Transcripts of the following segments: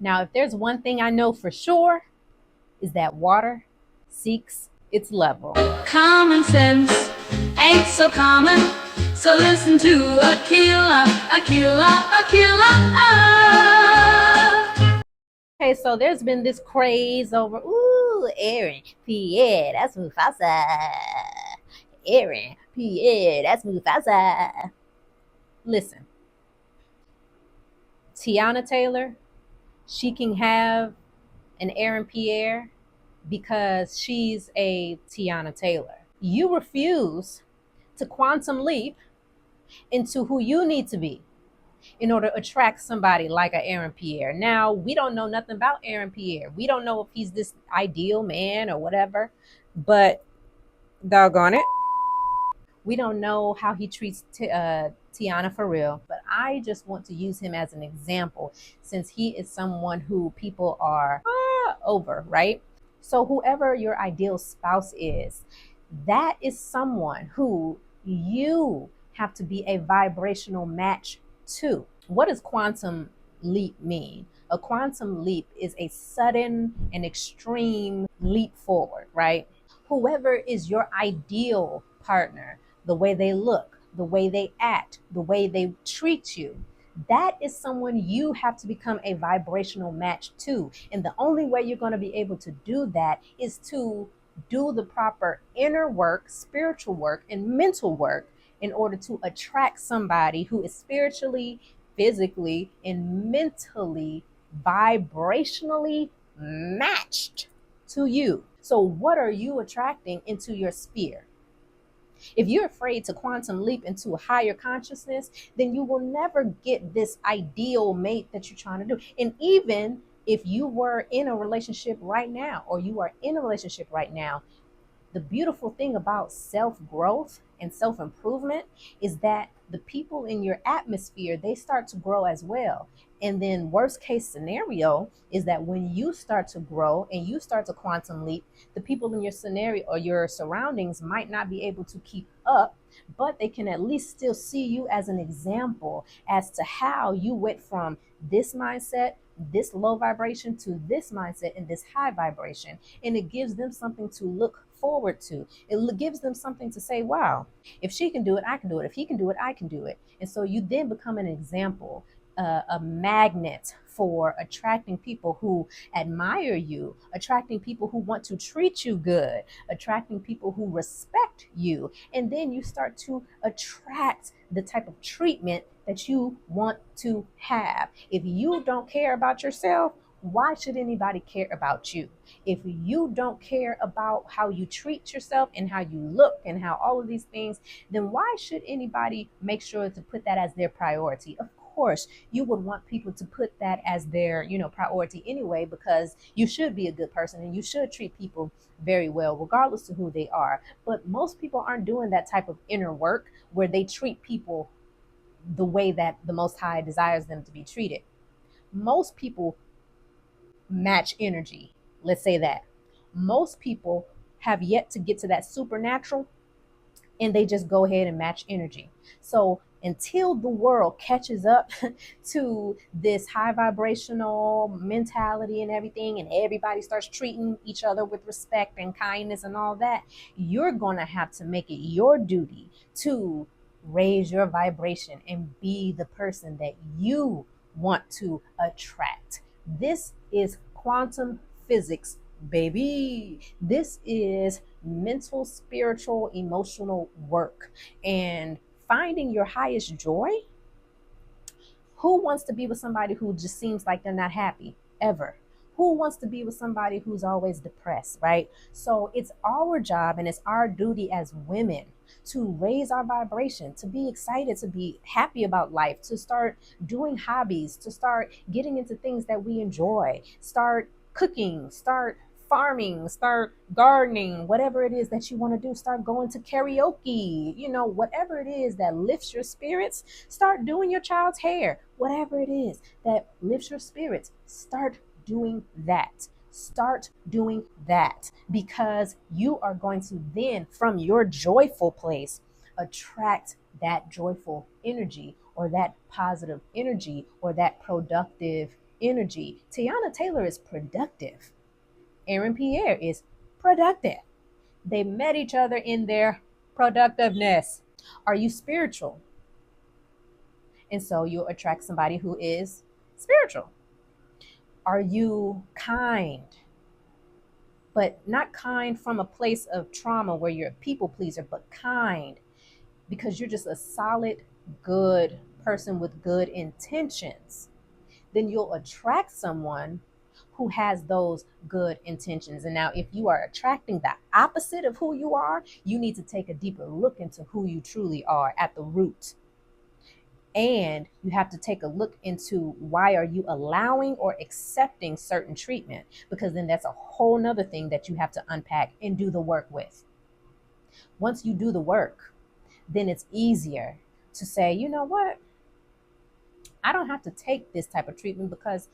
Now, if there's one thing I know for sure, is that water seeks its level. Common sense ain't so common. So listen to Aquila, Aquila, Aquila. Okay, so there's been this craze over, Aaron Pierre, that's Mufasa. Aaron Pierre, that's Mufasa. Listen, Tiana Taylor, she can have an Aaron Pierre because she's a Tiana Taylor. You refuse to quantum leap into who you need to be in order to attract somebody like a Aaron Pierre. Now, we don't know nothing about Aaron Pierre. We don't know if he's this ideal man or whatever, but doggone it, we don't know how he treats Tiana for real. But I just want to use him as an example since he is someone who people are over, right? So whoever your ideal spouse is, that is someone who you have to be a vibrational match to. What does quantum leap mean? A quantum leap is a sudden and extreme leap forward, right? Whoever is your ideal partner, the way they look, the way they act, the way they treat you, that is someone you have to become a vibrational match to. And the only way you're going to be able to do that is to do the proper inner work, spiritual work, and mental work in order to attract somebody who is spiritually, physically, and mentally, vibrationally matched to you. So, what are you attracting into your sphere? If you're afraid to quantum leap into a higher consciousness, then you will never get this ideal mate that you're trying to do. And even if you were in a relationship right now, or you are in a relationship right now, the beautiful thing about self growth and self improvement is that the people in your atmosphere, they start to grow as well. And then worst case scenario is that when you start to grow and you start to quantum leap, the people in your scenario or your surroundings might not be able to keep up, but they can at least still see you as an example as to how you went from this mindset, this low vibration, to this mindset and this high vibration. And it gives them something to look forward to. It gives them something to say, wow, if she can do it, I can do it. If he can do it, I can do it. And so you then become an example, a magnet for attracting people who admire you, attracting people who want to treat you good, attracting people who respect you. And then you start to attract the type of treatment that you want to have. If you don't care about yourself, why should anybody care about you? If you don't care about how you treat yourself and how you look and how all of these things, then why should anybody make sure to put that as their priority? Of course, you would want people to put that as their, priority anyway, because you should be a good person and you should treat people very well, regardless of who they are. But most people aren't doing that type of inner work where they treat people the way that the Most High desires them to be treated. Most people match energy. Let's say that. Most people have yet to get to that supernatural and they just go ahead and match energy. So until the world catches up to this high vibrational mentality and everything, and everybody starts treating each other with respect and kindness and all that, you're going to have to make it your duty to raise your vibration and be the person that you want to attract. This is quantum physics, baby. This is mental, spiritual, emotional work. And finding your highest joy. Who wants to be with somebody who just seems like they're not happy ever? Who wants to be with somebody who's always depressed, right? So it's our job and it's our duty as women to raise our vibration, to be excited, to be happy about life, to start doing hobbies, to start getting into things that we enjoy, start cooking, start farming, start gardening, whatever it is that you want to do, start going to karaoke, whatever it is that lifts your spirits, start doing your child's hair, whatever it is that lifts your spirits, start doing that. Start doing that, because you are going to then, from your joyful place, attract that joyful energy or that positive energy or that productive energy. Tiana Taylor is productive. Aaron Pierre is productive. They met each other in their productiveness. Are you spiritual? And so you'll attract somebody who is spiritual. Are you kind? But not kind from a place of trauma where you're a people pleaser, but kind because you're just a solid, good person with good intentions. Then you'll attract someone who has those good intentions. And now, if you are attracting the opposite of who you are, you need to take a deeper look into who you truly are at the root. And you have to take a look into why are you allowing or accepting certain treatment, because then that's a whole nother thing that you have to unpack and do the work with. Once you do the work, then it's easier to say, you know what, I don't have to take this type of treatment because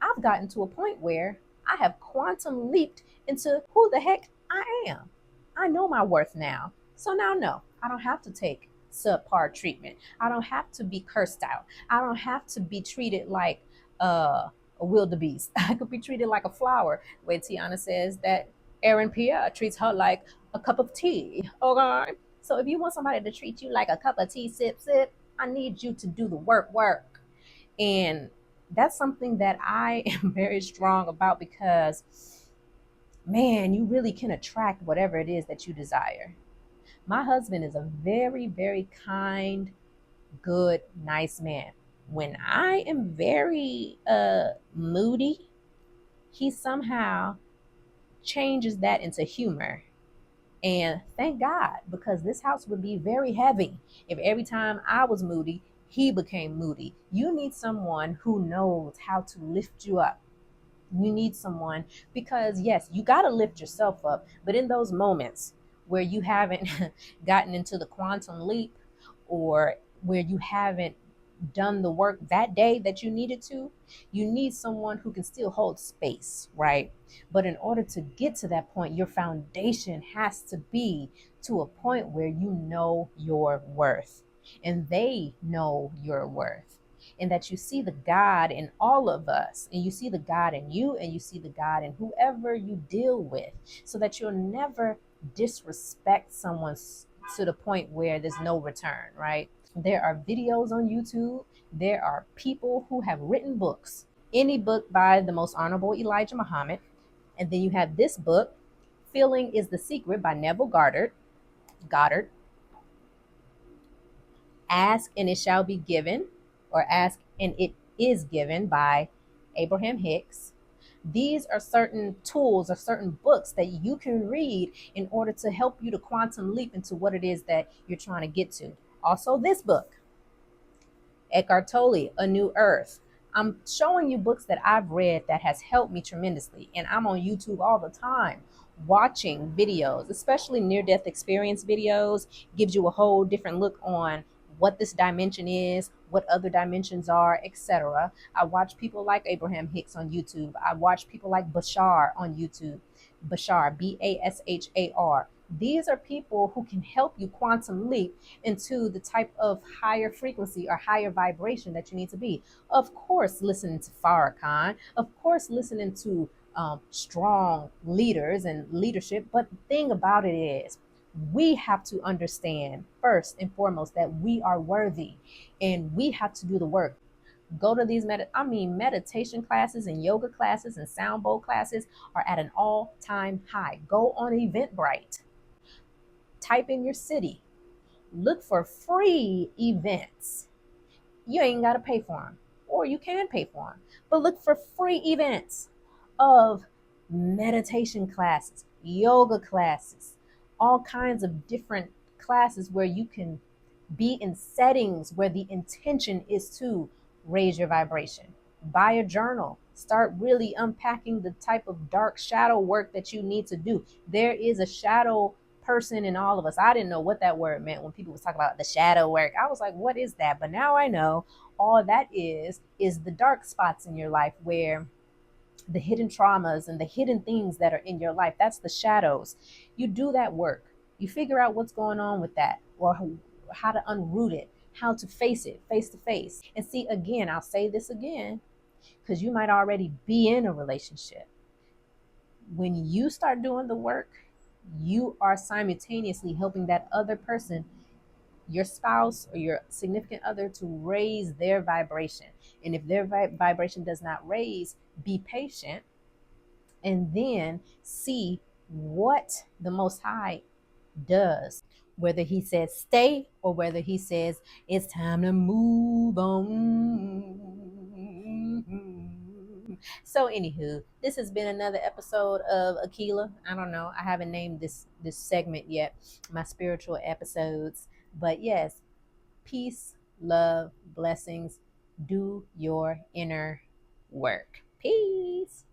I've gotten to a point where I have quantum leaped into who the heck I am. I know my worth now. So now, no, I don't have to take subpar treatment. I don't have to be cursed out. I don't have to be treated like a wildebeest. I could be treated like a flower. The way Tiana says that Aaron Pierre treats her like a cup of tea. Okay. So if you want somebody to treat you like a cup of tea, sip, sip, I need you to do the work. And that's something that I am very strong about because, man, you really can attract whatever it is that you desire. My husband is a very, very kind, good, nice man. When I am very moody, he somehow changes that into humor. And thank God, because this house would be very heavy if every time I was moody, he became moody. You need someone who knows how to lift you up. You need someone because, yes, you got to lift yourself up. But in those moments where you haven't gotten into the quantum leap, or where you haven't done the work that day that you needed to, you need someone who can still hold space, right? But in order to get to that point, your foundation has to be to a point where you know your worth and they know your worth. And that you see the God in all of us, and you see the God in you, and you see the God in whoever you deal with, so that you'll never disrespect someone to the point where there's no return, right? There are videos on YouTube. There are people who have written books. Any book by the most honorable Elijah Muhammad. And then you have this book, Feeling is the Secret by Neville Goddard. Ask and it shall be given, or Ask and it is given by Abraham Hicks. These are certain tools or certain books that you can read in order to help you to quantum leap into what it is that you're trying to get to. Also, this book, Eckhart Tolle, A New Earth. I'm showing you books that I've read that has helped me tremendously. And I'm on YouTube all the time watching videos, especially near-death experience videos. Gives you a whole different look on what this dimension is, what other dimensions are, etc. I watch people like Abraham Hicks on YouTube. I watch people like Bashar on YouTube. Bashar, Bashar. These are people who can help you quantum leap into the type of higher frequency or higher vibration that you need to be. Of course, listening to Farrakhan, of course, listening to strong leaders and leadership. But the thing about it is, we have to understand first and foremost that we are worthy, and we have to do the work. Go to these meditation classes and yoga classes and sound bowl classes are at an all-time high. Go on Eventbrite. Type in your city. Look for free events. You ain't got to pay for them, or you can pay for them, but look for free events of meditation classes, yoga classes, all kinds of different classes where you can be in settings where the intention is to raise your vibration. Buy a journal. Start really unpacking the type of dark shadow work that you need to do. There is a shadow person in all of us. I didn't know what that word meant when people was talking about the shadow work. I was like, what is that? But now I know all that is the dark spots in your life, where the hidden traumas and the hidden things that are in your life, that's the shadows. You do that work. You figure out what's going on with that, or how to unroot it, how to face it face to face. And see, again, I'll say this again, because you might already be in a relationship. When you start doing the work, you are simultaneously helping that other person, your spouse or your significant other, to raise their vibration. And if their vibration does not raise, be patient and then see what the Most High does. Whether he says stay or whether he says it's time to move on. So, anywho, this has been another episode of Aquila. I don't know. I haven't named this segment yet. My spiritual episodes, but yes, peace, love, blessings. Do your inner work. Peace.